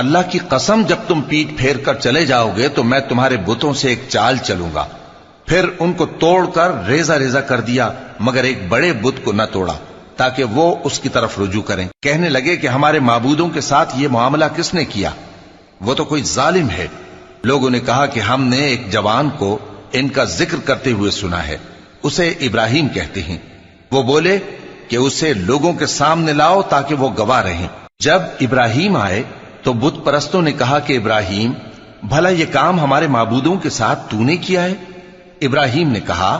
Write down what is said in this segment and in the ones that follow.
اللہ کی قسم جب تم پیٹ پھیر کر چلے جاؤ گے تو میں تمہارے بتوں سے ایک چال چلوں گا۔ پھر ان کو توڑ کر ریزہ ریزہ کر دیا، مگر ایک بڑے بت کو نہ توڑا تاکہ وہ اس کی طرف رجوع کریں۔ کہنے لگے کہ ہمارے معبودوں کے ساتھ یہ معاملہ کس نے کیا؟ وہ تو کوئی ظالم ہے۔ لوگوں نے کہا کہ ہم نے ایک جوان کو ان کا ذکر کرتے ہوئے سنا ہے، اسے ابراہیم کہتے ہیں۔ وہ بولے کہ اسے لوگوں کے سامنے لاؤ تاکہ وہ گواہ رہیں۔ جب ابراہیم آئے تو بت پرستوں نے کہا کہ ابراہیم، بھلا یہ کام ہمارے معبودوں کے ساتھ تو نے کیا ہے؟ ابراہیم نے کہا،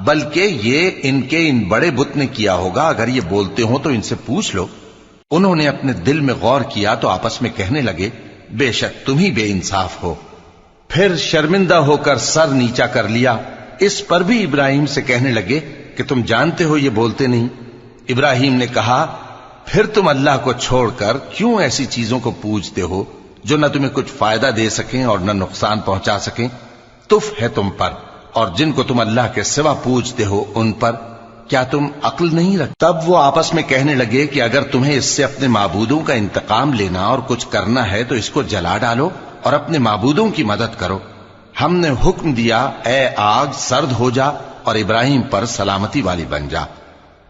بلکہ یہ ان بڑے بت نے کیا ہوگا، اگر یہ بولتے ہوں تو ان سے پوچھ لو۔ انہوں نے اپنے دل میں غور کیا تو آپس میں کہنے لگے، بے شک تم ہی بے انصاف ہو۔ پھر شرمندہ ہو کر سر نیچا کر لیا۔ اس پر بھی ابراہیم سے کہنے لگے کہ تم جانتے ہو یہ بولتے نہیں۔ ابراہیم نے کہا، پھر تم اللہ کو چھوڑ کر کیوں ایسی چیزوں کو پوجتے ہو جو نہ تمہیں کچھ فائدہ دے سکیں اور نہ نقصان پہنچا سکیں؟ تف ہے تم پر اور جن کو تم اللہ کے سوا پوجتے ہو ان پر، کیا تم عقل نہیں رکھتے؟ تب وہ آپس میں کہنے لگے کہ اگر تمہیں اس سے اپنے معبودوں کا انتقام لینا اور کچھ کرنا ہے تو اس کو جلا ڈالو اور اپنے معبودوں کی مدد کرو۔ ہم نے حکم دیا، اے آگ سرد ہو جا اور ابراہیم پر سلامتی والی بن جا۔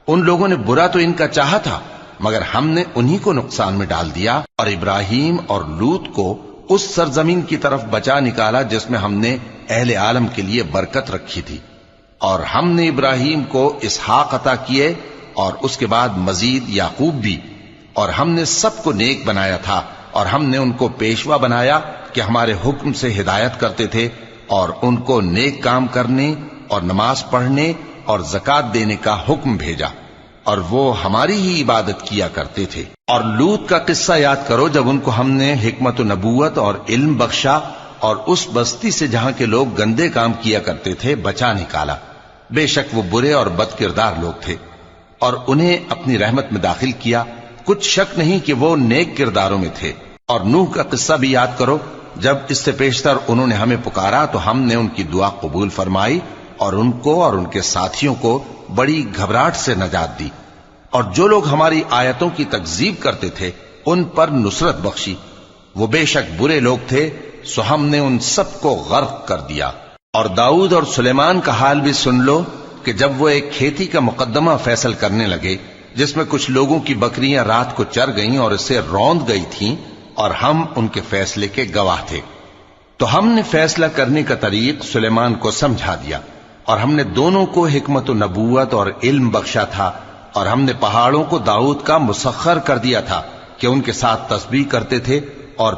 ان لوگوں نے برا تو ان کا چاہا تھا، مگر ہم نے انہی کو نقصان میں ڈال دیا اور ابراہیم اور لوط کو اس سرزمین کی طرف بچا نکالا جس میں ہم نے اہل عالم کے لیے برکت رکھی تھی۔ اور ہم نے ابراہیم کو اسحاق عطا کیے اور اس کے بعد مزید یعقوب بھی، اور ہم نے سب کو نیک بنایا تھا اور ہم نے ان کو پیشوا بنایا کہ ہمارے حکم سے ہدایت کرتے تھے، اور ان کو نیک کام کرنے اور نماز پڑھنے اور زکات دینے کا حکم بھیجا، اور وہ ہماری ہی عبادت کیا کرتے تھے۔ اور لوط کا قصہ یاد کرو جب ان کو ہم نے حکمت و نبوت اور علم بخشا اور اس بستی سے جہاں کے لوگ گندے کام کیا کرتے تھے بچا نکالا۔ بے شک وہ برے اور بد کردار لوگ تھے، اور انہیں اپنی رحمت میں داخل کیا، کچھ شک نہیں کہ وہ نیک کرداروں میں تھے۔ اور نوح کا قصہ بھی یاد کرو، جب اس سے پیشتر انہوں نے ہمیں پکارا تو ہم نے ان کی دعا قبول فرمائی اور ان کو اور ان کے ساتھیوں کو بڑی گھبراہٹ سے نجات دی، اور جو لوگ ہماری آیتوں کی تکذیب کرتے تھے ان پر نصرت بخشی۔ وہ بے شک برے لوگ تھے، سو ہم نے ان سب کو غرق کر دیا۔ اور داؤد اور سلیمان کا حال بھی سن لو کہ جب وہ ایک کھیتی کا مقدمہ فیصل کرنے لگے جس میں کچھ لوگوں کی بکریاں رات کو چر گئیں اور اسے روند گئی تھیں، اور ہم ان کے فیصلے کے گواہ تھے، تو ہم نے فیصلہ کرنے کا طریق سلیمان کو سمجھا دیا، اور ہم نے دونوں کو حکمت و نبوت اور علم بخشا تھا، اور ہم نے پہاڑوں کو داؤد کا مسخر کر دیا تھا کہ ان کے ساتھ تسبیح کرتے تھے، اور